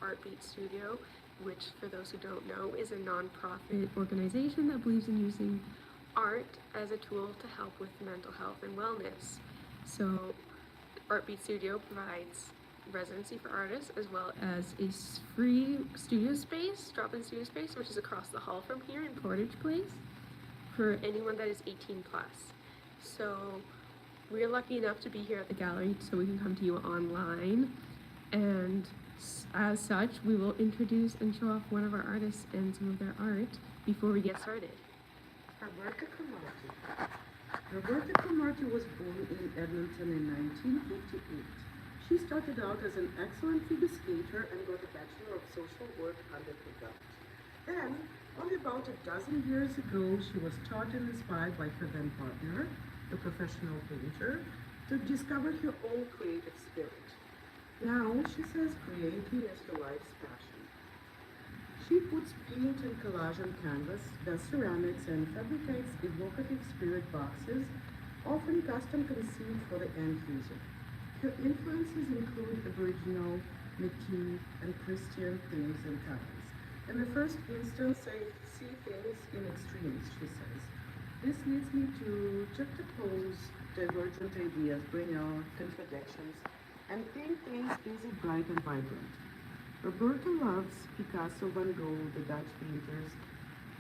Artbeat Studio, which, for those who don't know, is a non-profit organization that believes in using art as a tool to help with mental health and wellness. So Artbeat Studio provides residency for artists as well as a free studio space, drop-in studio space, which is across the hall from here in Portage Place, for anyone that is 18 plus. So we're lucky enough to be here at the gallery so we can come to you online, and as such we will introduce and show off one of our artists and some of their art before we get started. Roberta Camarti was born in Edmonton in 1958. She started out as an excellent figure skater and got a Bachelor of Social Work under her belt. Then, only about a dozen years ago, she was taught and inspired by her then partner, the professional painter, to discover her own creative spirit. Now, she says creating is her life's passion. She puts paint and collage on canvas, does ceramics, and fabricates evocative spirit boxes, often custom conceived for the end user. Her influences include Aboriginal, Métis, and Christian themes and colors. In the first instance, I see things in extremes, she says. This leads me to juxtapose divergent ideas, bring out contradictions, and paint things easy, bright, and vibrant. Roberta loves Picasso, Van Gogh, the Dutch painters,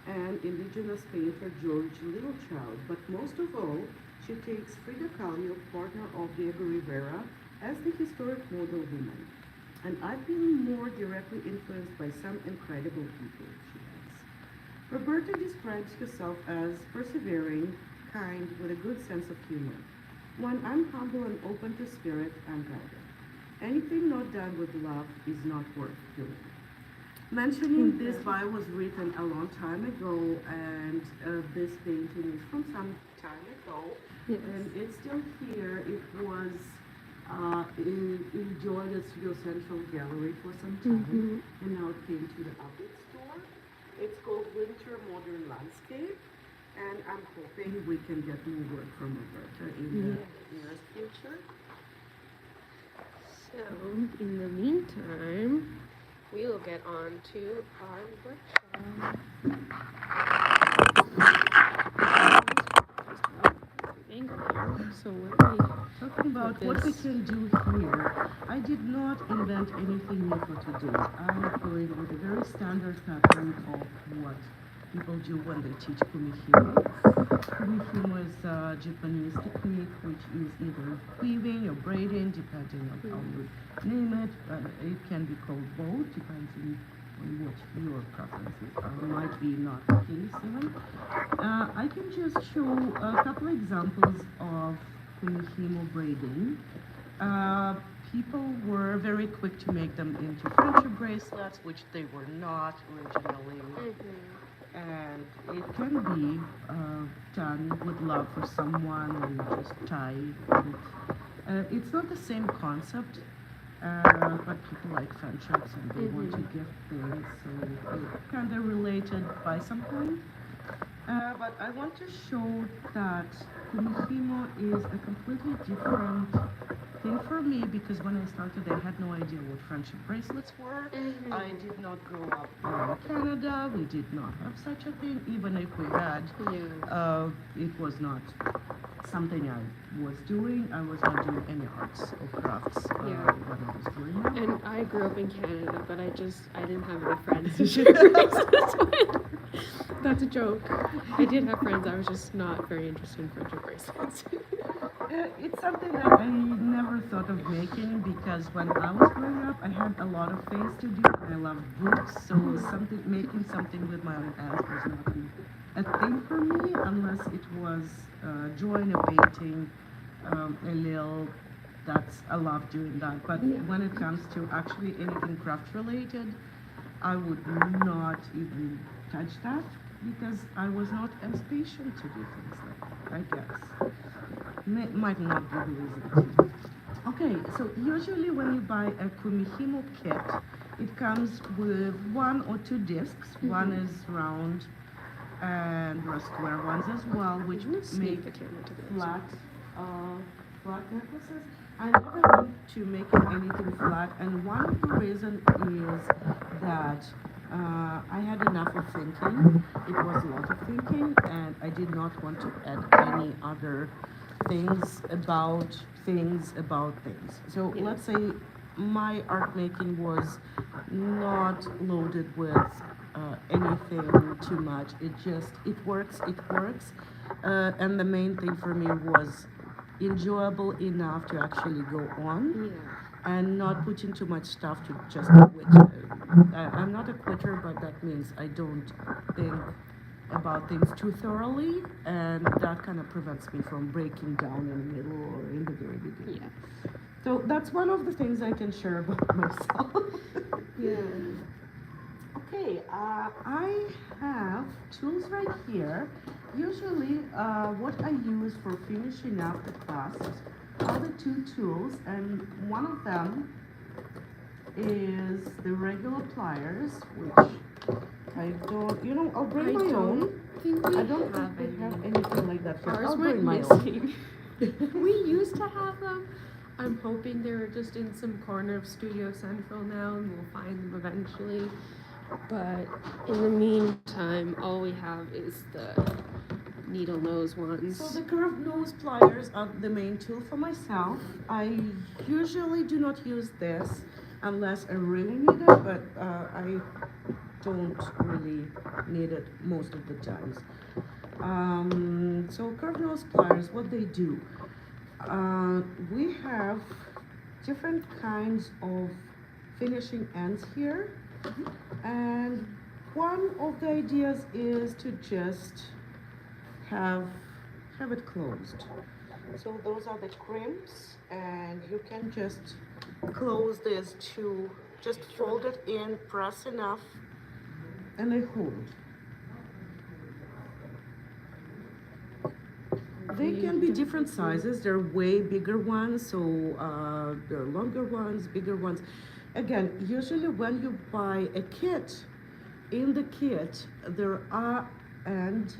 and indigenous painter George Littlechild, but most of all, she takes Frida Kahlo, partner of Diego Rivera, as the historic model woman. And I've been more directly influenced by some incredible people, she adds. Roberta describes herself as persevering, kind, with a good sense of humor. When I'm humble and open to spirit, I'm guided. Anything not done with love is not worth doing. Mentioning this bio was written a long time ago, and this painting is from some time ago, yes. And it's still here. It was enjoyed at Studio Central Gallery for some time, and now it came to the Update store. It's called Winter Modern Landscape, and I'm hoping we can get more work from Roberta in the nearest future. So, in the meantime, we will get on to our workshop. So what are we talking about what we can do here? I did not invent anything new for today. I'm going with a very standard pattern of what people do when they teach Kumihimo. Kumihimo is a Japanese technique which is either weaving or braiding, depending on how you name it. It can be called both, depending on what your preferences are. Might be not the case even. I can just show a couple examples of Kumihimo braiding. People were very quick to make them into friendship bracelets, which they were not originally. And it can be done with love for someone, or you just tie it. It's not the same concept, but people like friendships and they want to gift things, so it's kind of related by some point. But I want to show that Kumihimo is a completely different thing for me, because when I started I had no idea what friendship bracelets were. I did not grow up in Canada. We did not have such a thing. Even if we had, it was not something I was doing. I was not doing any arts or crafts when I was growing up. And I grew up in Canada, but I didn't have any friends to share bracelets with. That's a joke. I did have friends. I was just not very interested in friendship bracelets. It's something that I never thought of making, because when I was growing up, I had a lot of things to do. I loved books, so making something with my own hands was not a thing for me, unless it was drawing a painting, a little. I love doing that. But when it comes to actually anything craft related, I would not even touch that, because I was not as patient to do things like that, I guess. Might not be the reason. Okay, so usually when you buy a Kumihimo kit, it comes with 1 or 2 discs. One is round and there are square ones as well, which make flat necklaces. I never want to make it anything flat, and one of the reason is that I had enough of thinking. It was a lot of thinking, and I did not want to add any other things about things. So Yeah. let's say my art making was not loaded with anything too much. It works, and the main thing for me was enjoyable enough to actually go on Yeah. and not putting too much stuff to just quit. I'm not a quitter, but that means I don't think about things too thoroughly, and that kind of prevents me from breaking down in the middle or in the very beginning. Yeah. So that's one of the things I can share about myself. Yeah. Okay, I have tools right here. Usually, what I use for finishing up the clasps are the two tools, and one of them is the regular pliers, which I don't, I'll bring I my don't own. think we I don't have think we any. have anything like that here. Ours I'll went bring my own. missing. We used to have them. I'm hoping they're just in some corner of Studio Central now, and we'll find them eventually. But in the meantime, all we have is the needle nose ones. So the curved nose pliers are the main tool for myself. I usually do not use this unless I really need it, but I don't really need it most of the times. So curved nose pliers, what they do, we have different kinds of finishing ends here, and one of the ideas is to just have it closed. So those are the crimps, and you can just close this to just fold it in, press enough, and they hold. They can be different sizes. There are way bigger ones, so there are longer ones, bigger ones. Again, usually when you buy a kit, in the kit there are end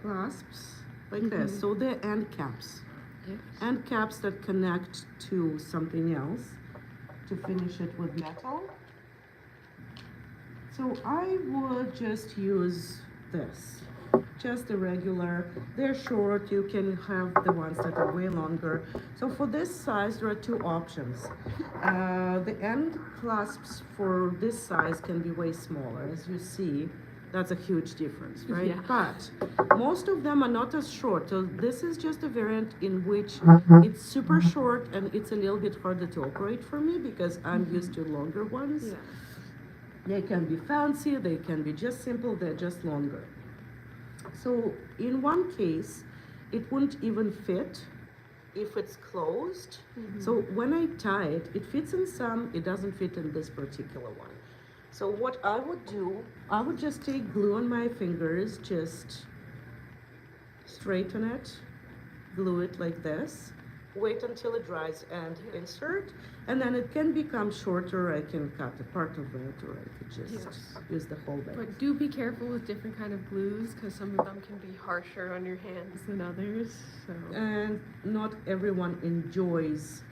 clasps like this. So they're end caps. Yes. End caps that connect to something else to finish it with metal. So I would just use this, just the regular. They're short, you can have the ones that are way longer. So for this size, there are two options. The end clasps for this size can be way smaller, as you see. That's a huge difference, right? Yeah. But most of them are not as short. So this is just a variant in which it's super short and it's a little bit harder to operate for me because I'm used to longer ones. Yeah. They can be fancy, they can be just simple, they're just longer. So in one case, it wouldn't even fit if it's closed. So when I tie it, it fits in some, it doesn't fit in this particular one. So what I would do, I would just take glue on my fingers, just straighten it, glue it like this, wait until it dries and insert, and then it can become shorter. I can cut a part of it, or I could just use the whole bit. But do be careful with different kind of glues, because some of them can be harsher on your hands than others. So. And not everyone enjoys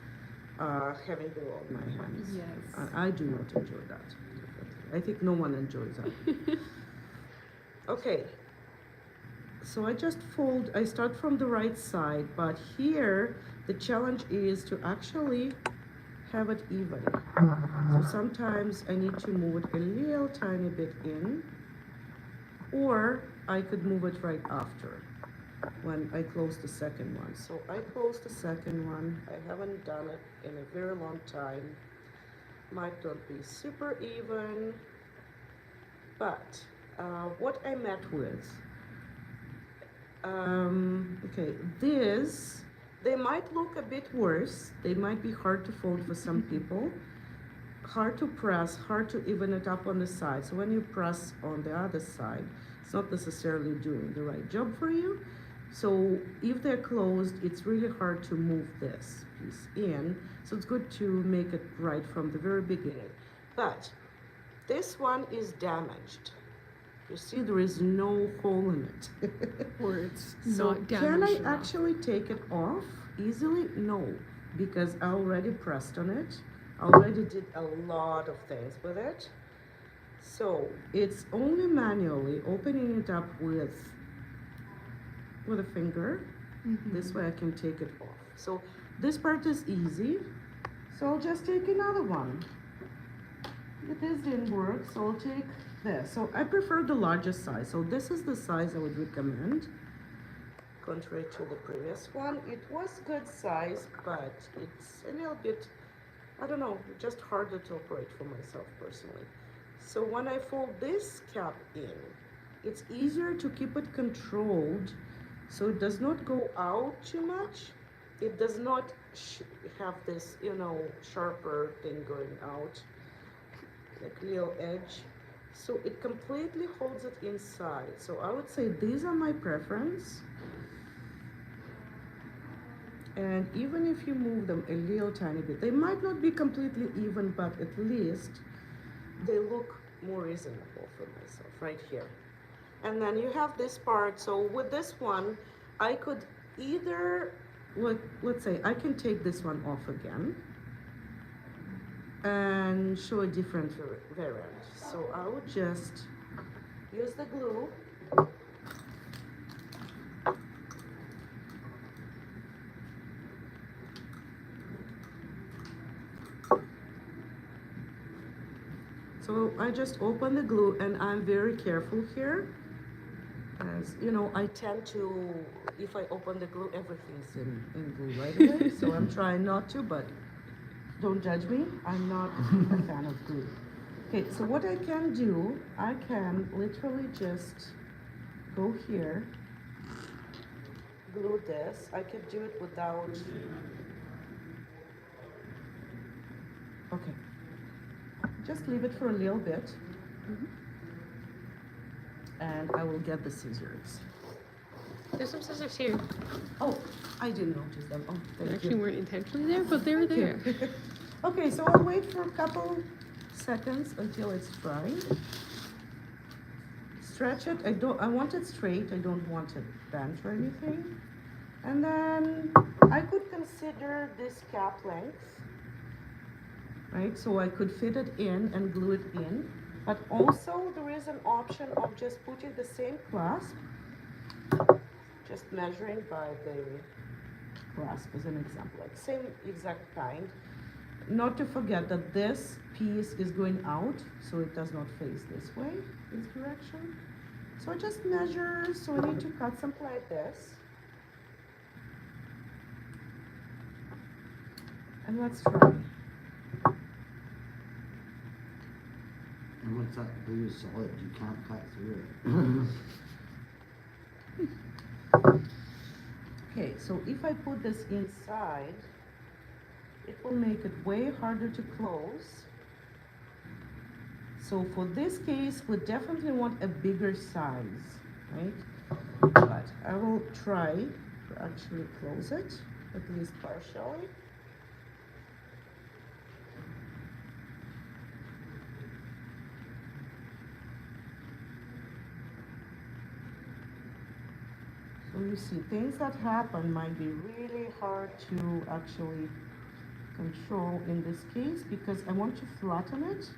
having glue on my hands. Yes. I do not enjoy that. I think no one enjoys that. Okay. So I just fold, I start from the right side, but here the challenge is to actually have it even. So sometimes I need to move it a little tiny bit in, or I could move it right after when I close the second one. So I close the second one. I haven't done it in a very long time. Might not be super even, but what I met with, okay, they might look a bit worse. They might be hard to fold for some people, hard to press, hard to even it up on the side. So when you press on the other side, it's not necessarily doing the right job for you. So if they're closed, it's really hard to move this piece in. So it's good to make it right from the very beginning. But this one is damaged. You see, there is no hole in it. Or it's So not can damaged I enough. actually take it off easily? No. because I already pressed on it. I already did a lot of things with it. So it's only manually opening it up with a finger. This way I can take it off. So this part is easy. So I'll just take another one. If this didn't work, so I'll take this. So I prefer the largest size. So this is the size I would recommend. Contrary to the previous one, it was good size, but it's a little bit, I don't know, just harder to operate for myself personally. So when I fold this cap in, it's easier to keep it controlled so it does not go out too much. It does not have this, sharper thing going out, like little edge. So it completely holds it inside. So I would say these are my preference. And even if you move them a little tiny bit, they might not be completely even, but at least they look more reasonable for myself right here. And then you have this part. So with this one, I could either, let's say I can take this one off again and show a different variant. So I would just use the glue. So I just open the glue, and I'm very careful here. As I tend to, if I open the glue, everything's in glue right away. So I'm trying not to, but don't judge me. I'm not a fan of glue. Okay, so what I can do, I can literally just go here, glue this. I could do it without, okay. Just leave it for a little bit. And I will get the scissors. There's some scissors here. Oh, I didn't notice them. Oh, They thank actually you. weren't intentionally there, but they were there. Okay, so I'll wait for a couple seconds until it's dry. Stretch it. I want it straight. I don't want it bent or anything. And then I could consider this cap length. Right, so I could fit it in and glue it in, but also there is an option of just putting the same clasp, just measuring by the clasp as an example, like same exact kind. Not to forget that this piece is going out, so it does not face this way, this direction. So I just measure, so I need to cut something like this. And let's try. And once that glue is solid, you can't cut through it. Okay, so if I put this inside, it will make it way harder to close. So for this case, we definitely want a bigger size, right? But I will try to actually close it, at least partially. So you see, things that happen might be really hard to actually control in this case because I want to flatten it.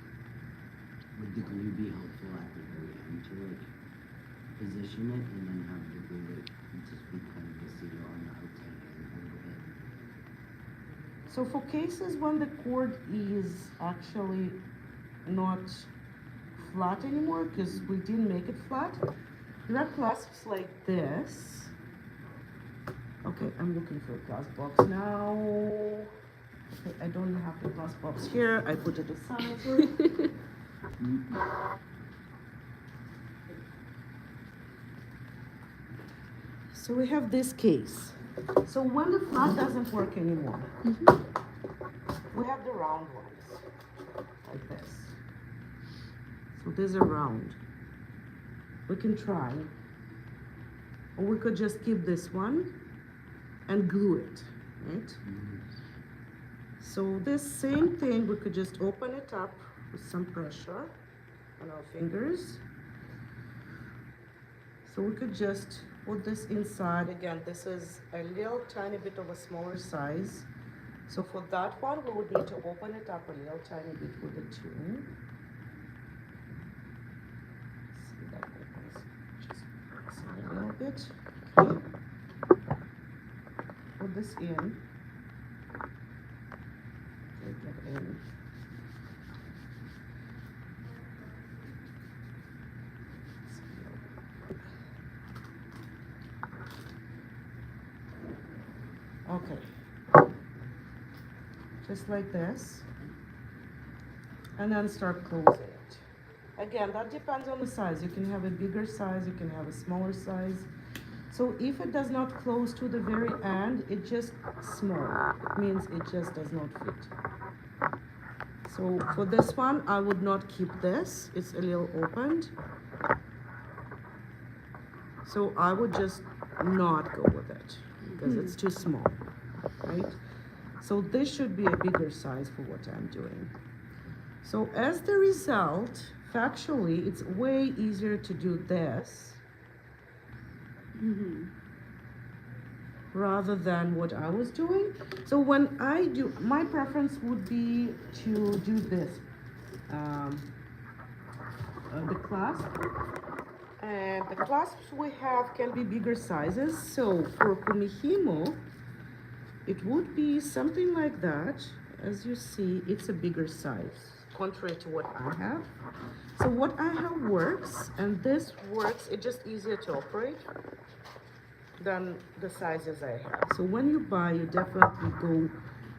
Would the glue be helpful at the very end to like position it and then have the glue like just be kind of the seal on the outside and hold it? So for cases when the cord is actually not flat anymore, because we didn't make it flat, there are clasps like this. Okay, I'm looking for a clasp box now. Okay, I don't have the clasp box here. I put it aside. So we have this case. So when the flat doesn't work anymore, we have the round ones, like this. So these are round. We can try, or we could just keep this one and glue it, right? So this same thing, we could just open it up with some pressure on our fingers. So we could just put this inside. Again, this is a little tiny bit of a smaller size. So for that one, we would need to open it up a little tiny bit with the tool. See, that opens just a little bit. Okay. Put this in. Take it in. Okay. Just like this. And then start closing it. Again, that depends on the size. You can have a bigger size, you can have a smaller size. So if it does not close to the very end, it's just small. It means it just does not fit. So for this one, I would not keep this. It's a little opened. So I would just not go with it because it's too small, right? So this should be a bigger size for what I'm doing. So as the result, factually, it's way easier to do this rather than what I was doing. So when I do, my preference would be to do this, the clasp. And the clasps we have can be bigger sizes. So for Kumihimo, it would be something like that. As you see, it's a bigger size, contrary to what I have. So what I have works, and this works, it's just easier to operate than the sizes I have. So when you buy, you definitely go,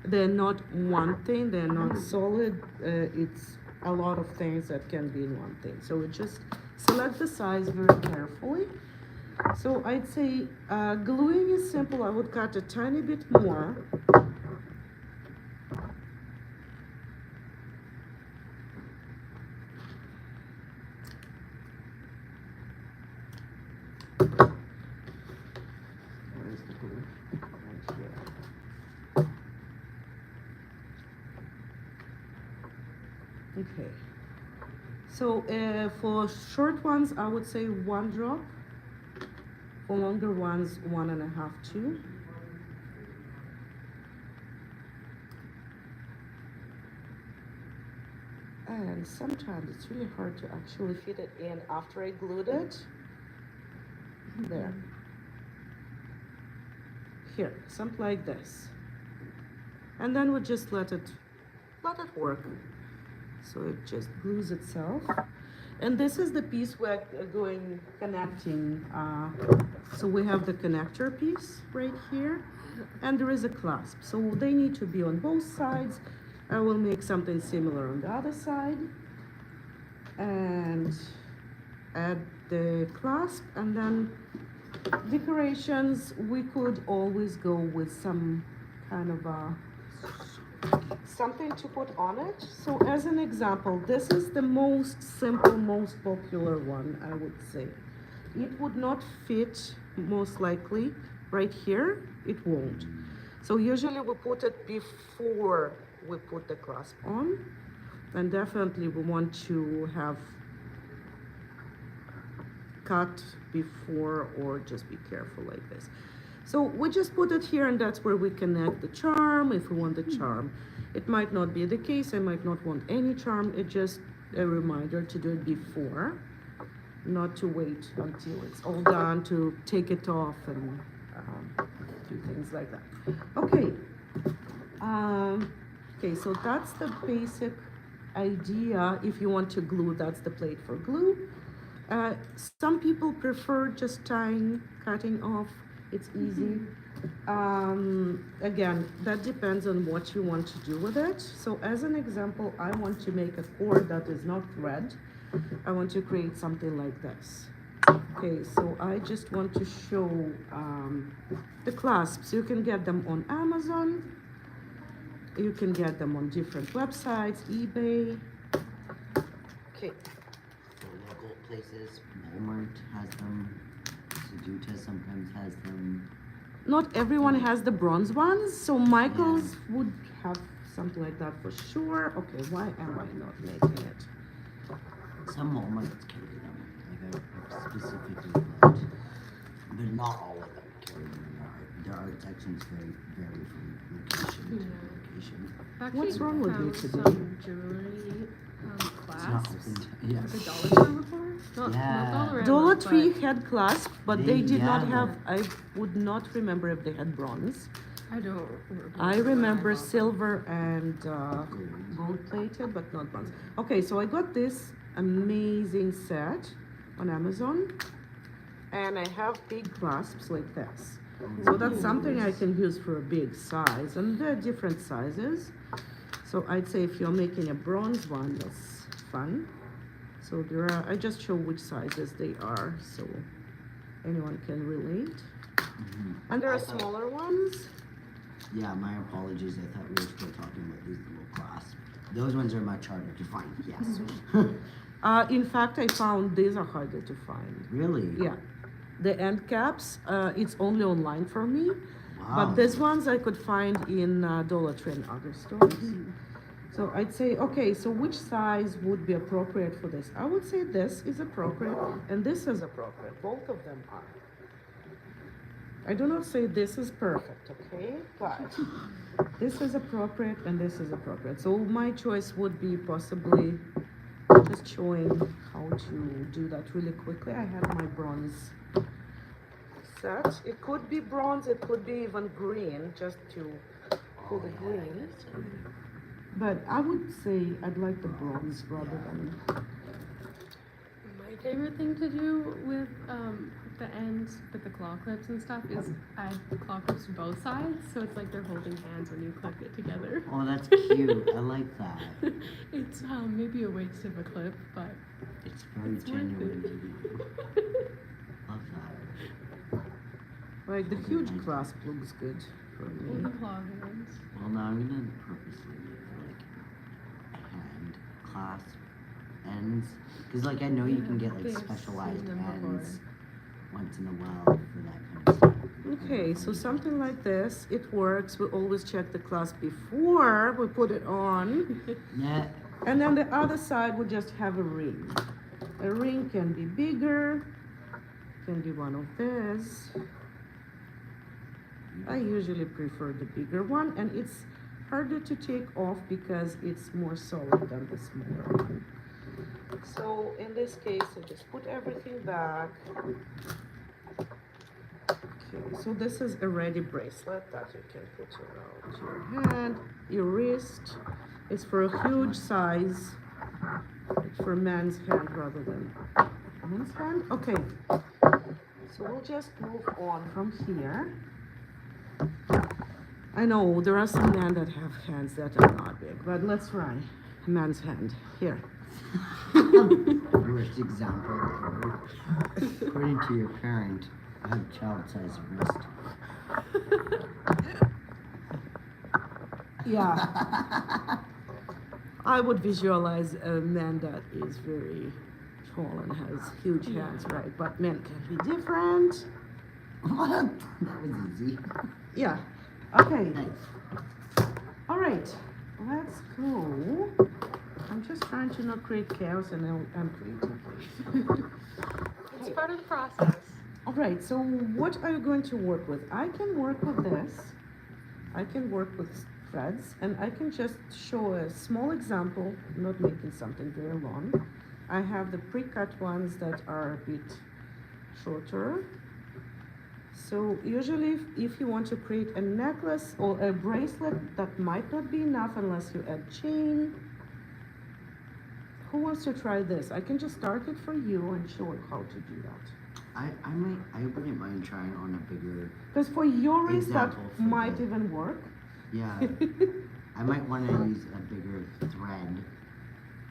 they're not one thing, they're not solid. It's a lot of things that can be in one thing. So it just select the size very carefully. So I'd say gluing is simple. I would cut a tiny bit more. Where's the glue? Right here. Okay. So for short ones, I would say 1 drop. For longer ones, 1.5, 2. And sometimes it's really hard to actually fit it in after I glued it. There. Here, something like this. And then we just let it work. So it just glues itself. And this is the piece we're going connecting. So we have the connector piece right here, and there is a clasp. So they need to be on both sides. I will make something similar on the other side. And add the clasp, and then decorations, we could always go with some kind of something to put on it. So as an example, this is the most simple, most popular one, I would say. It would not fit most likely right here. It won't. So usually we put it before we put the clasp on, and definitely we want to have cut before, or just be careful like this. So we just put it here, and that's where we connect the charm if we want the charm. It might not be the case, I might not want any charm. It's just a reminder to do it before, not to wait until it's all done to take it off and do things like that. Okay. Okay, so that's the basic idea. If you want to glue, that's the plate for glue. Some people prefer just cutting off. It's easy. Again, that depends on what you want to do with it. So as an example, I want to make a cord that is not thread. I want to create something like this. Okay, so I just want to show the clasps. You can get them on Amazon. You can get them on different websites, eBay. Okay. So local places, Walmart has them. Sujuta sometimes has them. Not everyone has the bronze ones, so Michael's would have something like that for sure. Okay, why am I not making it? Some Walmarts carry them. Like I specifically looked. But not all of them carry them in their art. Their art sections vary from location to location. location. I've actually What's wrong with you found today? some jewelry It's not clasps open. at Yeah. the Dollar Store before. Not Yeah. Dollarama, Dollar but Tree had clasp, but they did not Yeah. have, I would not remember if they had bronze. I don't remember. I when remember bought them. silver and Gold. gold plated, but not bronze. Okay, so I got this amazing set on Amazon, and I have big clasps like this. So that's something I can use for a big size, and they're different sizes. So I'd say if you're making a bronze one, that's fun. So there are, I just show which sizes they are, so anyone can relate. Mhm. And there are I thought- smaller ones. Yeah, my apologies. I thought we were still talking about these little clasps. Those ones are much harder to find. Yes. In fact, I found these are harder to find. Really? Yeah. The end caps, it's only online for me. Wow. But these ones I could find in Dollar Tree and other stores. So I'd say, okay, so which size would be appropriate for this? I would say this is appropriate and this is appropriate. Both of them are. I do not say this is perfect, okay? But this is appropriate and this is appropriate. So my choice would be possibly just showing how to do that really quickly. I have my bronze set. It could be bronze, it could be even green, just to pull the green. But I would say I'd like the bronze rather than. My favorite thing to do with the ends with the claw clips and stuff is add claw clips to both sides, so it's like they're holding hands when you clip it together. Oh, that's cute. I like that. It's maybe a waste of a clip, but It's very it's worth genuine. it. Love that. Like the huge clasp looks good for All me. the claw hands. Well, now I'm gonna purposely make like hand clasp ends, because like I know you can get like They've specialized seen them before. ends once in a while for that kind of stuff. Okay, so something like this, it works. We always check the clasp before we put it on. Yeah. And then the other side would just have a ring. A ring can be bigger, can be one of these. I usually prefer the bigger one, and it's harder to take off because it's more solid than the smaller one. So in this case, I just put everything back. Okay, so this is a ready bracelet that you can put around your hand, your wrist. It's for a huge size. It's for man's hand rather than woman's hand. Okay, so we'll just move on from here. I know there are some men that have hands that are not big, but let's try a man's hand. Here. Worst example ever. According to your parent, I have child-sized wrist. Yeah. I would visualize a man that is very tall and has huge hands, right? But men can be different. What? That was easy. Yeah. Okay. Nice. All right. Let's go. I'm just trying to not create chaos and I'm creating. It's part of the process. All right. So what are you going to work with? I can work with this. I can work with threads, and I can just show a small example, not making something very long. I have the pre-cut ones that are a bit shorter. So usually if you want to create a necklace or a bracelet, that might not be enough unless you add chain. Who wants to try this? I can just start it for you and show you how to do that. I wouldn't mind trying on a bigger, Because for your wrist, that Example for might the- even work. yeah. I might want to use a bigger thread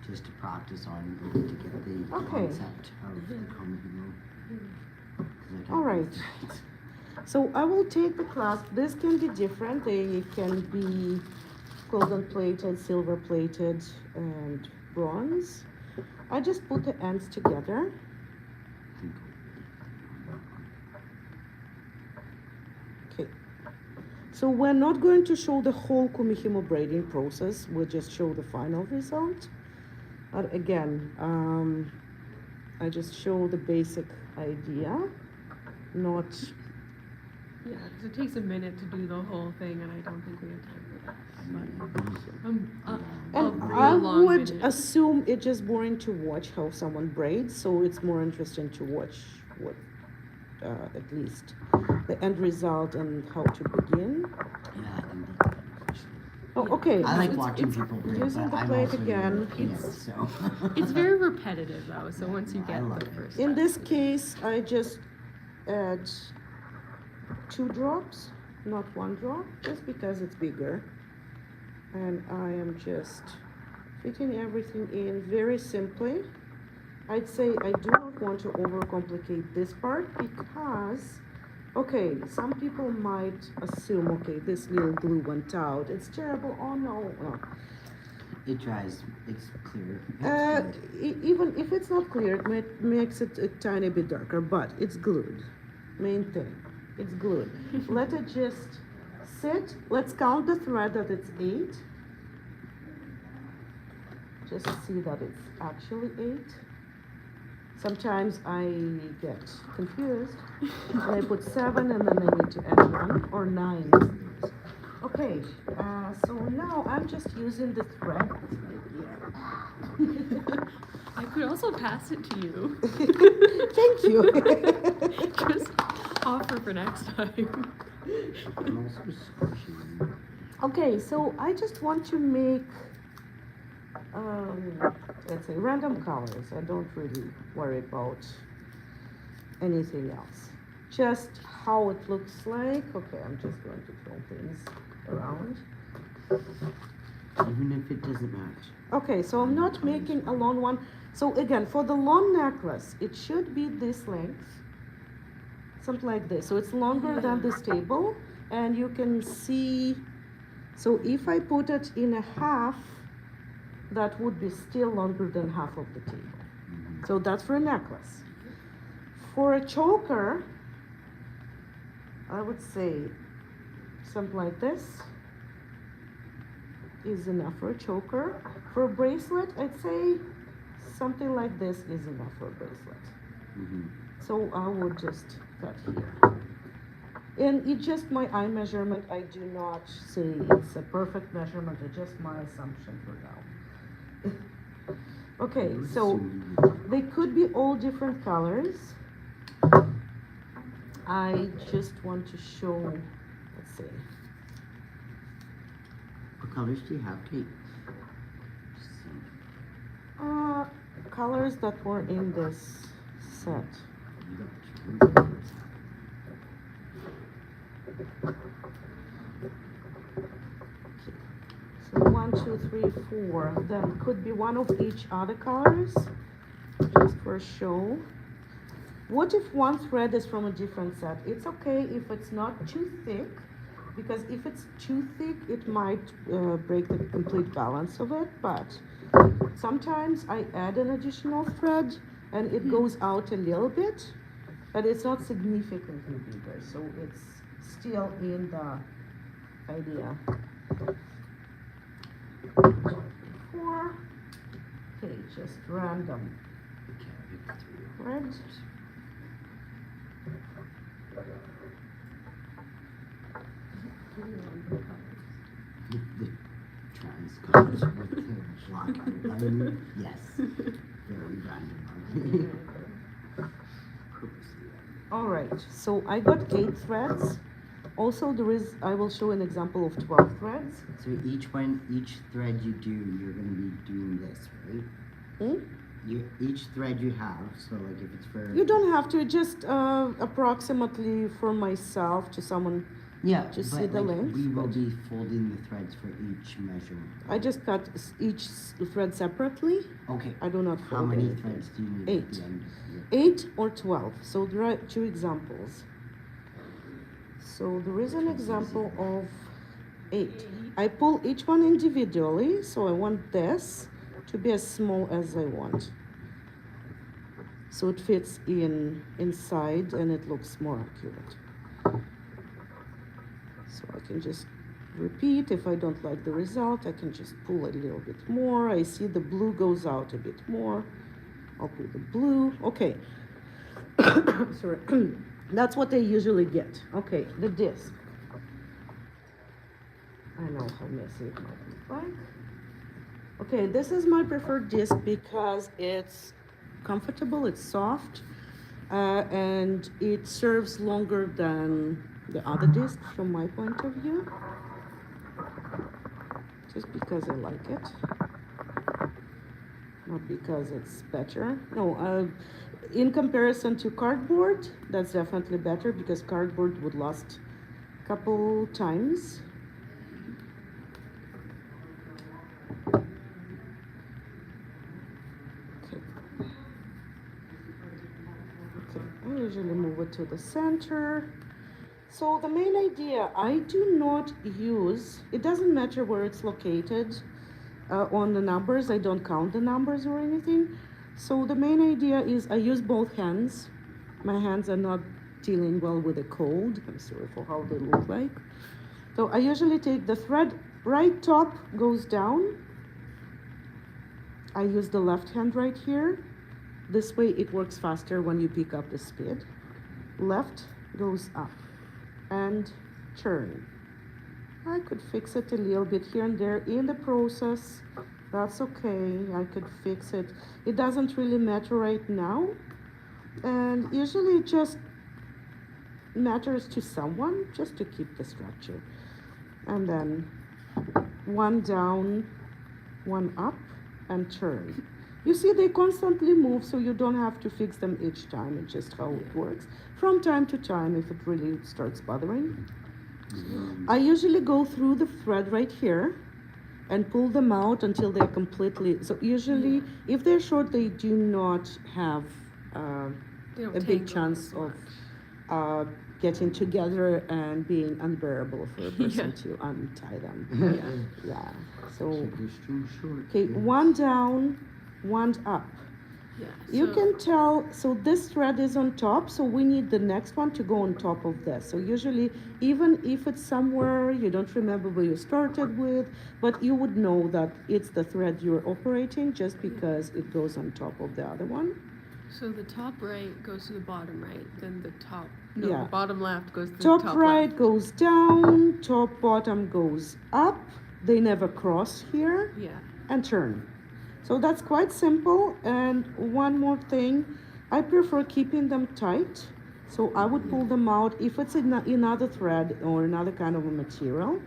just to practice on to get the Okay. concept of the Kumihimo. 'Cause I can- All right. So I will take the clasp. This can be different. They can be golden plated, silver plated, and bronze. I just put the ends together. Okay. So we're not going to show the whole Kumihimo braiding process. We'll just show the final result. But again, I just show the basic idea, not. Yeah, because it takes a minute to do the whole thing, and I don't think we have time for that. I'll And read I along would with it. assume it's just boring to watch how someone braids, so it's more interesting to watch what, at least, the end result and how to begin. Yeah, I think that's actually. Oh, Yeah. okay. I like It's- watching it's people braid, using but the I'm plate also again. European, It's- so. It's very repetitive though, so once you I get love the it. first In step, this it's- case, I just add 2 drops, not 1 drop, just because it's bigger. And I am just fitting everything in very simply. I'd say I do not want to overcomplicate this part because, okay, some people might assume, okay, this little glue went out. It's terrible. Oh no. No. It dries, it's clear. Uh, It's good. Even if it's not clear, makes it a tiny bit darker, but it's glued. Main thing, it's glued. Let it just sit. Let's count the thread that it's 8. Just see that it's actually 8. Sometimes I get confused and I put 7 and then I need to add 1 or 9. Okay, so now I'm just using the thread. I could also pass it to you. Thank you. Just offer for next time. I'm also squishing. Okay, so I just want to make, let's say, random colors. I don't really worry about anything else. Just how it looks like. Okay, I'm just going to throw things around. Even if it doesn't match. Okay, so I'm not making a long one. So again, for the long necklace, it should be this length, something like this. So it's longer than this table, and you can see, so if I put it in a half, that would be still longer than half of the table. So that's for a necklace. For a choker, I would say something like this is enough for a choker. For a bracelet, I'd say something like this is enough for a bracelet. So I would just cut here. And it's just my eye measurement. I do not say it's a perfect measurement, it's just my assumption for now. Okay, so they could be all different colors. I just want to show, let's see. What colors do you have, Kate? Colors that were in this set. You got the So 1, 2, 3, 4. Then could be one of each other colors, just for show. What if one thread is from a different set? It's okay if it's not too thick, because if it's too thick, it might break the complete balance of it. But sometimes I add an additional thread and it goes out a little bit, but it's not significantly bigger, so it's still in the idea. 4. Okay, just random thread. The trans colors with the black outline. Yes. Very random. All right, so I got 8 threads. Also, I will show an example of 12 threads. So each thread you do, you're gonna be doing this, right? Each thread you have, so like if it's for... You don't have to, just approximately for myself to someone. Yeah, Just but see the like, length, we will but- be folding the threads for each measurement. I just cut each thread separately. Okay. I do not How fold many anything. threads do you need 8. at the end? 8 or 12. So there are 2 examples. So there is an example of 8. I pull each one individually, so I want this to be as small as I want. So it fits inside and it looks more accurate. So I can just repeat. If I don't like the result, I can just pull a little bit more. I see the blue goes out a bit more. I'll pull the blue. Okay. Sorry. That's what I usually get. Okay, the disc. I know how messy it might look like. Okay, this is my preferred disc because it's comfortable, it's soft, and it serves longer than the other disc from my point of view. Just because I like it, not because it's better. No, in comparison to cardboard, that's definitely better because cardboard would last a couple times. I usually move it to the center. So the main idea, I do not use, it doesn't matter where it's located on the numbers, I don't count the numbers or anything. So the main idea is I use both hands. My hands are not dealing well with a cold. I'm sorry for how they look like. So I usually take the thread, right top goes down. I use the left hand right here. This way it works faster when you pick up the speed. Left goes up and turn. I could fix it a little bit here and there in the process. That's okay, I could fix it. It doesn't really matter right now. And usually it just matters to someone just to keep the structure. And then one down, one up, and turn. You see, they constantly move, so you don't have to fix them each time. It's just how it works. From time to time, if it really starts bothering. I usually go through the thread right here and pull them out until they're completely, so usually, if they're short, they do not have a big chance of getting together and being unbearable for a person to untie them. Yeah. So, okay, one down, one up. Yeah, You can tell, so this thread is on top, so we need the next one to go on top of this. So usually, even if it's somewhere you don't remember where you started with, but you would know that it's the thread you're operating just because it goes on top of the other one. So the top right goes to the bottom right, then the top, Yeah. the bottom left goes to Top the top right left. goes down, top bottom goes up. They never cross here. Yeah. And turn. So that's quite simple. And one more thing, I prefer keeping them tight. So I would pull them out. If it's in another thread or another kind of a material,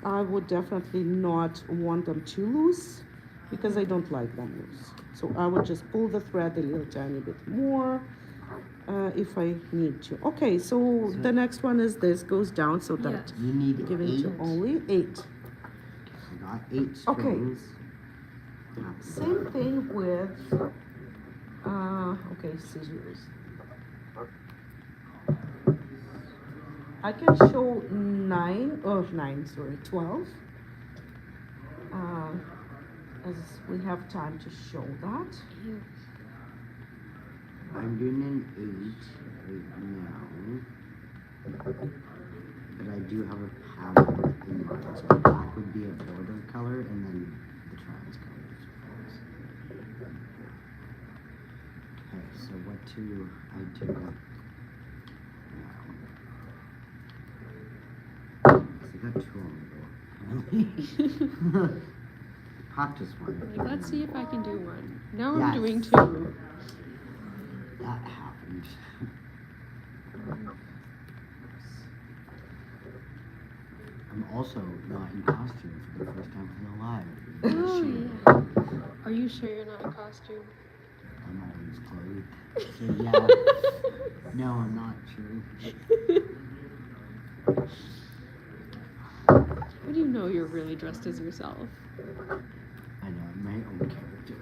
I would definitely not want them too loose because I don't like them loose. So I would just pull the thread a little tiny bit more if I need to. Okay, so the next one is this goes down so that you need giving 8. to only 8. I got 8 strings. Okay. Same thing with, okay, scissors. I can show 12. As we have time to show that. I'm doing an 8 right now. But I do have a pattern in mind. So black would be a border color and then the trans colors. Okay, so what do I do now? I got 2 on the go. Practice one. Like, let's see if I can do one. Now Yes. I'm doing 2. That happened. I'm also not in costume for the first time for the live. Oh, yeah. Are you sure you're not in costume? I'm always clothed. So yeah. No, I'm not true. How do you know you're really dressed as yourself? I know, I'm my own character.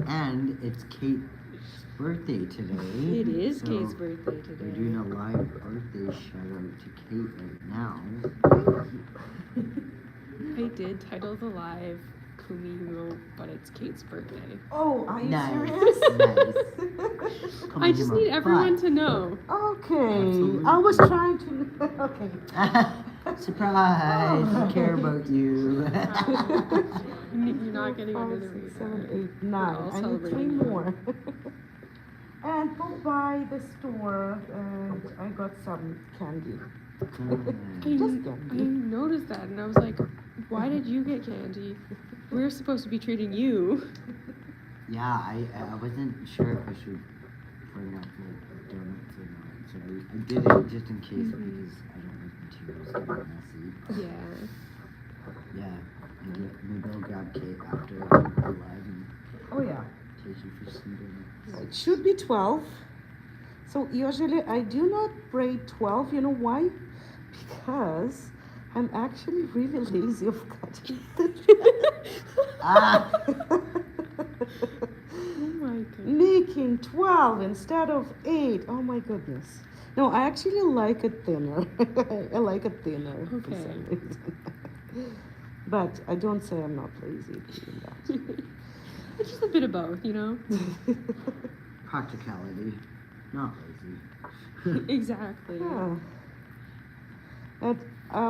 And it's Kate's birthday today. It is so Kate's birthday today. We're doing a live birthday shout out to Kate right now. I did title the live Kumihimo, but it's Kate's birthday. Oh, are you Nice. serious? Nice. I just need everyone to know. Okay, Absolutely. I was trying to, okay. Surprise! I care about you. You're not getting under the 5, 6, radar. 7, 8, We're 9. all I need 3 celebrating more. And go by the store and I got some candy. Just I candy. noticed that and I was like, why did you get candy? We're supposed to be treating you. Yeah, I wasn't sure if I should bring up like donuts or not, so I did it just in case because I don't like materials getting messy. Yeah. Yeah, maybe I'll grab Kate after we're live and Oh yeah. take you for some donuts. It should be 12. So usually I do not braid 12. You know why? Because I'm actually really lazy of cutting Ah! Oh my goodness. Making 12 instead of 8. Oh my goodness. No, I actually like it thinner. I like it thinner for Okay. some reason. But I don't say I'm not lazy doing that. It's just a bit of both, you know? Practicality, not lazy. Exactly. Yeah. And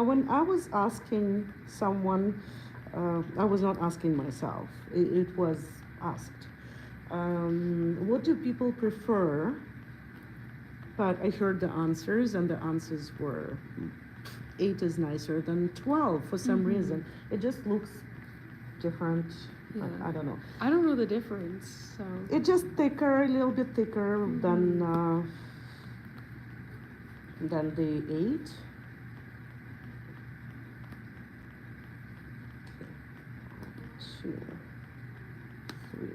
when I was asking someone, I was not asking myself, it was asked. What do people prefer? But I heard the answers, and the answers were 8 is nicer than 12 for some reason. It just looks different. Yeah. I don't know. I don't know the difference, so. It's just thicker, a little bit thicker than the 8. Two, 3.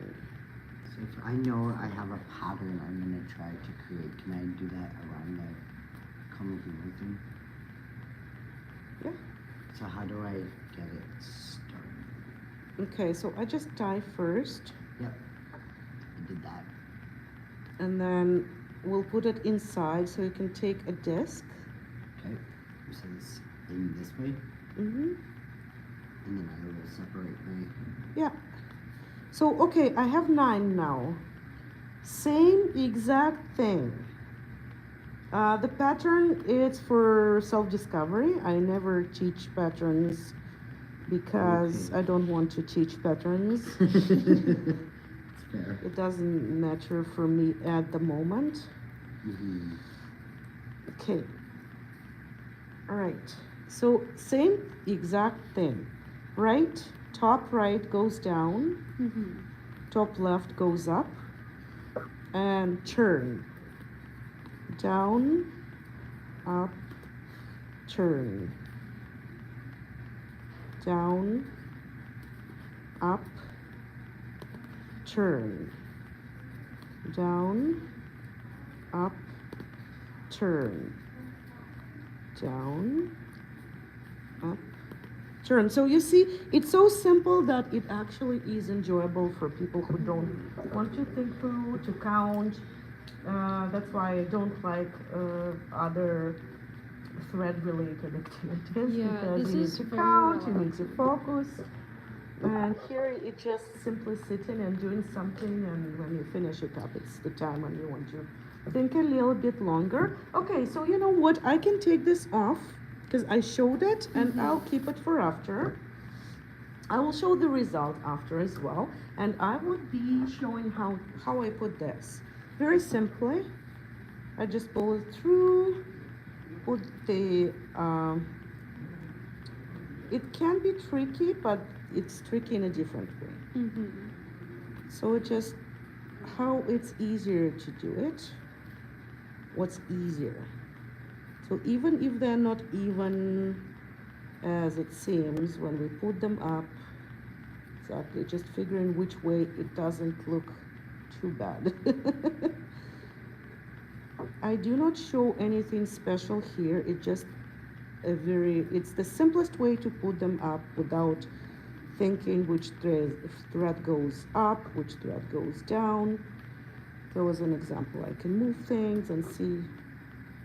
So if I know I have a pattern I'm gonna try to create, can I do that around the Kumihimo thing? Yeah. So how do I get it started? Okay, so I just tie first, Yep, I did that. and then we'll put it inside so you can take a disc. Okay, so it's in this way, Mm-hmm. and then I will separate my. Yeah. So, okay, I have 9 now. Same exact thing. The pattern is for self-discovery. I never teach patterns because Okay. I don't want to teach patterns. It's fair. It doesn't matter for me at the moment. Mm-hmm. Okay. All right. So same exact thing. Right, top right goes down, top left goes up, and turn. Down, up, turn. Down, up, turn. Down, up, turn. Down, up, turn. So you see, it's so simple that it actually is enjoyable for people who don't want to think through, to count. That's why I don't like other thread-related activities, Yeah, because this you need is to very count, you need to relaxing. focus. And here it's just simply sitting and doing something, and when you finish it up, it's the time when you want to think a little bit longer. Okay, so you know what? I can take this off because I showed it, and I'll keep it for after. I will show the result after as well, and I would be showing how I put this. Very simply, I just pull it through, put the, it can be tricky, but it's tricky in a different way. So it just, how it's easier to do it, what's easier. So even if they're not even as it seems when we put them up, exactly, just figuring which way it doesn't look too bad. I do not show anything special here. It just it's the simplest way to put them up without thinking which thread goes up, which thread goes down. There was an example. I can move things and see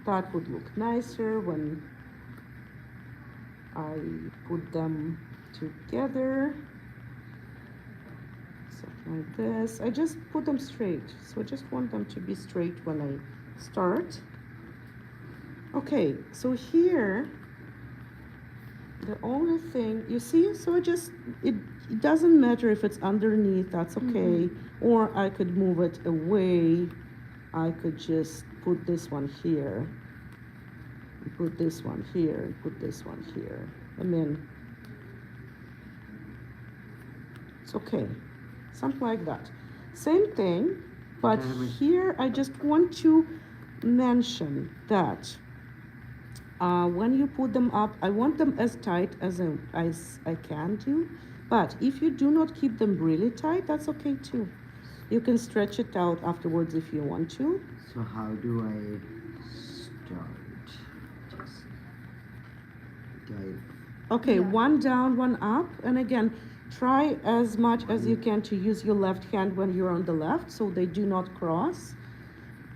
that would look nicer when I put them together. Something like this. I just put them straight. So I just want them to be straight when I start. Okay, so here, the only thing, you see, so it doesn't matter if it's underneath, that's okay. Or I could move it away. I could just put this one here. Put this one here, put this one here. I mean, it's okay. Something like that. Same thing, but here I just want to mention that when you put them up, I want them as tight as I can do. But if you do not keep them really tight, that's okay too. You can stretch it out afterwards if you want to. So how do I start? Just Okay, Yeah. one down, one up. And again, try as much as you can to use your left hand when you're on the left so they do not cross.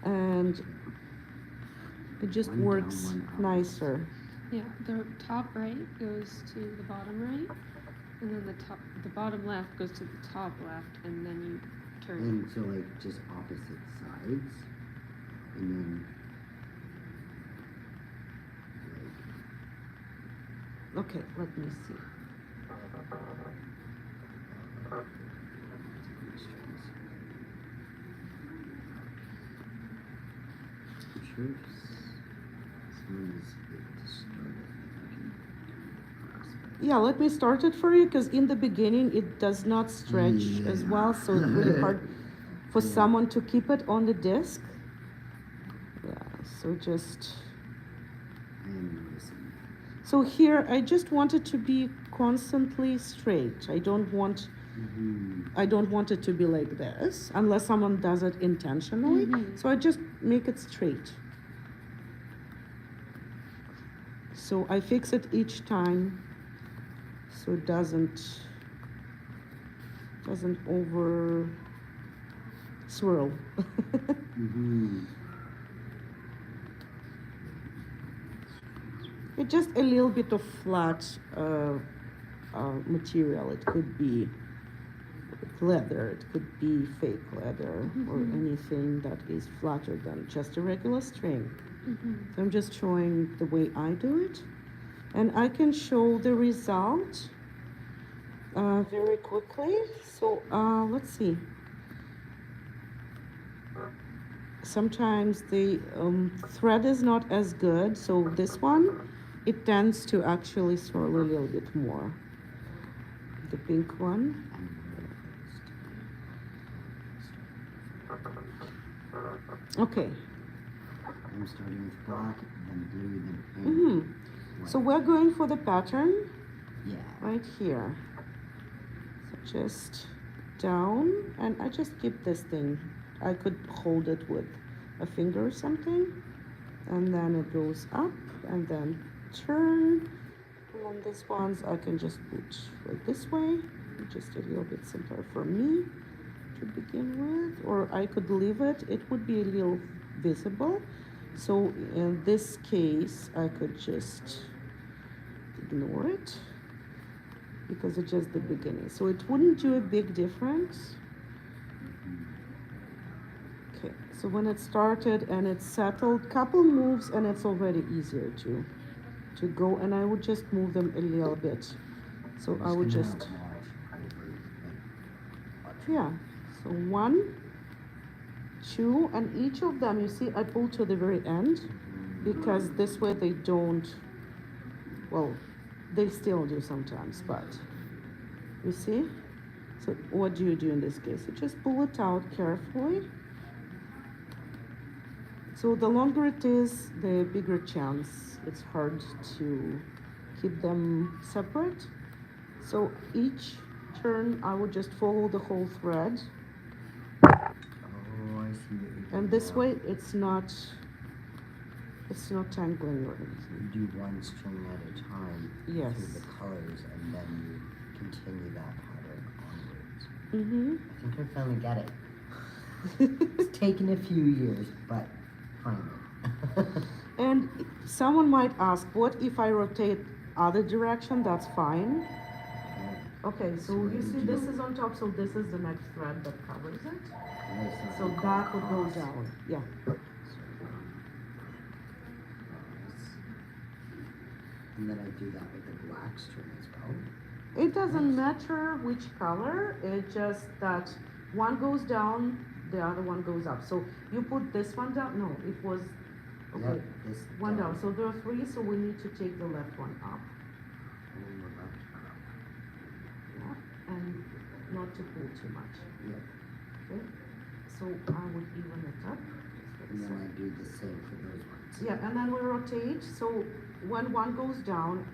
And it just One down, works one up. nicer. Yeah, the top right goes to the bottom right, and then the bottom left goes to the top left, and then you turn. And so like just opposite sides, and then Okay, let me see. I'm sure if someone is able to start it, I can grasp it. Yeah, let me start it for you because in the beginning it does not stretch as well, so it's really hard for someone to keep it on the disc. Yeah, so just. I am noticing. So here I just want it to be constantly straight. I don't want it to be like this unless someone does it intentionally. Mhm. So I just make it straight. So I fix it each time so it doesn't over swirl. It's just a little bit of flat material. It could be leather, it could be fake leather, or anything that is flatter than just a regular string. So I'm just showing the way I do it, and I can show the result very quickly. So let's see. Sometimes the thread is not as good, so this one, it tends to actually swirl a little bit more. The pink one. Okay. I'm starting with black, then blue, then pink. So we're going for the pattern Yeah. right here. So just down, and I just keep this thing. I could hold it with a finger or something, and then it goes up, and then turn. And on these ones, I can just put like this way, just a little bit simpler for me to begin with, or I could leave it. It would be a little visible. So in this case, I could just ignore it because it's just the beginning. So it wouldn't do a big difference. Okay, so when it started and it settled, couple moves and it's already easier to go, and I would just move them a little bit. So I would just, yeah, so 1, 2, and each of them, you see, I pull to the very end because this way they don't, well, they still do sometimes, but you see? So what do you do in this case? You just pull it out carefully. So the longer it is, the bigger chance it's hard to keep them separate. So each turn, I would just follow the whole thread. Oh, I see what you're doing. And this way, it's not tangling or You anything. do one string at a time Yes. through the colors, and then you continue that pattern onwards. I think I finally get it. It's taken a few years, but finally. And someone might ask, what if I rotate other direction? That's fine. Okay, so you see this is on top, so this is the next thread that covers it. So that would go down, yeah. And then I do that with the black string as well. It doesn't matter which color, it's just that one goes down, the other one goes up. So you put this one down, no, it was Okay, Yep, this one down. So there are three, so we need to take the left one up. Yeah, and not to pull too much. Yep. Okay, so I would even it up. And then I do the same for those ones. Yeah, and then we rotate. So when one goes down,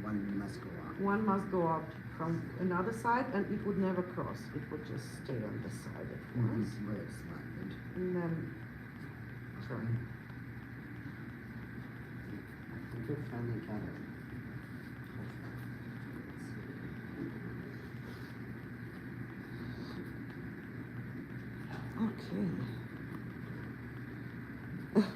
One must go up. one must go up from another side, and it would never cross. It would just stay on the side at This once, is where it's landed. and then turn. I think we're finally got it. Okay. Okay.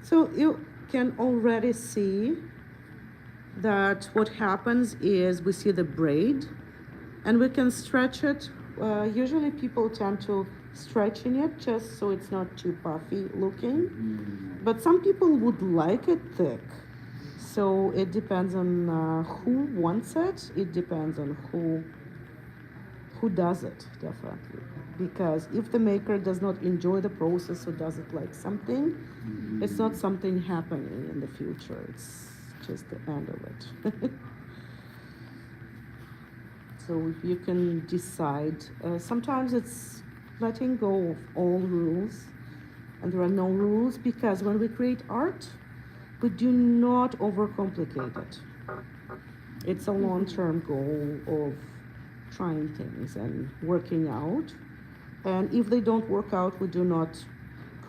So you can already see that what happens is we see the braid and we can stretch it. Usually people tend to stretching it just so it's not too puffy looking, but some people would like it thick. So it depends on who wants it. It depends on who does it, definitely. Because if the maker does not enjoy the process or does it like something, it's not something happening in the future. It's just the end of it. So if you can decide, sometimes it's letting go of all rules, and there are no rules because when we create art, we do not overcomplicate it. It's a long-term goal of trying things and working out. And if they don't work out, we do not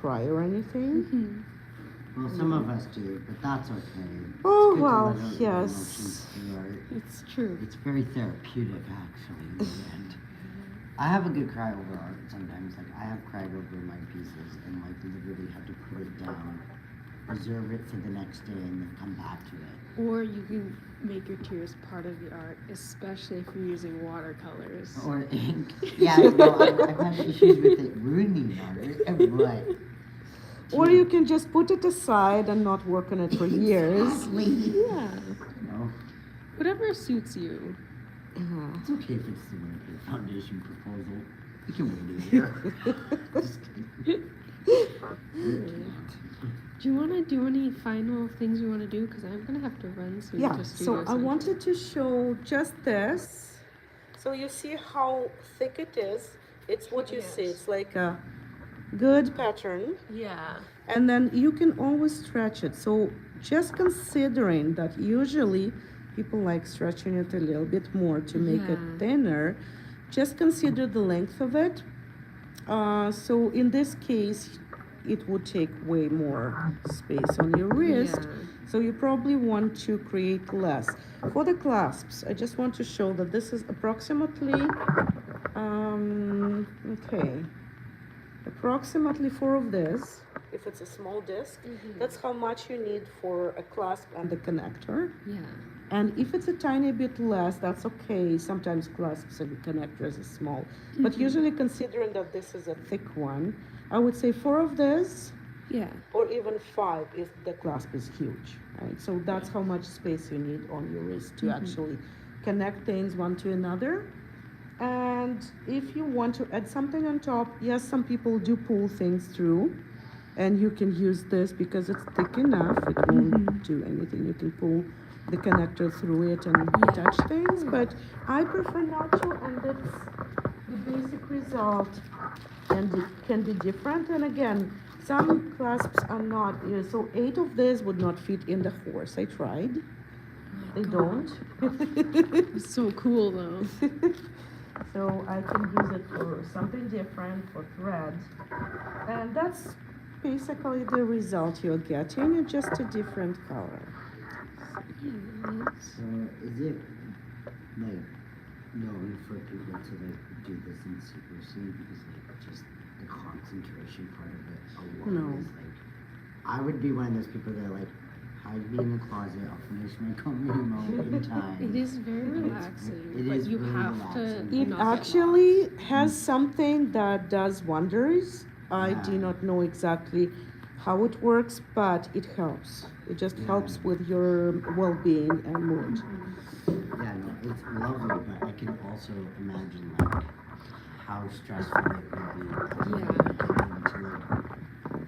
cry or anything. Well, some of us do, but that's okay. Oh, It's good to well, let out your yes. emotions through art. It's true. It's very therapeutic, actually, in the end. I have a good cry over art sometimes. Like, I have cried over my pieces and, like, literally had to put it down, reserve it for the next day, and then come back to it. Or you can make your tears part of the art, especially if you're using watercolors. Or ink. Yeah, no, I've had issues with it ruining art, but... Or you can just put it aside and not work on it for years. Exactly. Yeah. No, Whatever suits you. it's okay if it's the winter foundation proposal. We can wait a year. Just kidding. We can't. Do you want to do any final things you want to do? Because I'm going to have to run soon Yeah, to so Studio I Center. wanted to show just this. So you see how thick it is. It's what you see. Yes. It's like a good pattern. Yeah. And then you can always stretch it. So just considering that usually people like stretching it a little bit more to make it Yeah. thinner, just consider the length of it. So in this case, it would take way more space on your wrist. Yeah. So you probably want to create less. For the clasps, I just want to show that this is approximately, approximately 4 of this. If it's a small disc, that's how much you need for a clasp and the connector. Yeah. And if it's a tiny bit less, that's okay. Sometimes clasps and connectors are small. But usually considering that this is a thick one, I would say 4 of this, Yeah. or even 5 if the clasp is huge, right? So that's how much space you need on your wrist to actually connect things one to another. And if you want to add something on top, yes, some people do pull things through, and you can use this because it's thick enough. It won't do anything. You can pull the connector through it and touch things, but I prefer not to, and that's the basic result can be different. And again, some clasps are not, so 8 of these would not fit in the horse. I tried. They don't. It's so cool though. So I can use it for something different, for thread. And that's basically the result you're getting, it's just a different color. So is it like known for people to like do this in secrecy because like just the concentration part of it alone No. is like I would be one of those people that like hide me in the closet. I'll finish my Kumihimo in time. It is very relaxing, It but is you really have relaxing. to It not get actually lost. has something that does wonders. I do Yeah. not know exactly how it works, but it helps. It just Yeah. helps with your well-being and mood. Yeah, no, it's lovely, but I can also imagine like how stressful it would be having to like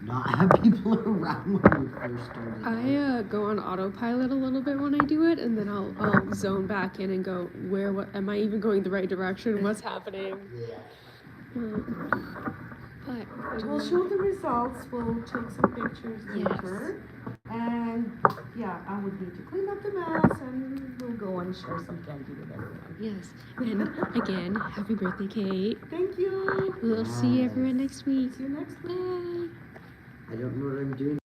not have people around when you first started. I go on autopilot a little bit when I do it, and then I'll zone back in and go, what am I even going the right direction? What's happening? Yeah. But We'll show the results. We'll take some pictures Yes. later. And yeah, I would need to clean up the mess and we'll go and share some candy with everyone. yes, and again, happy birthday, Kate. Thank you. We'll see Yes. everyone next week. See you next week. Bye. I don't know what I'm doing.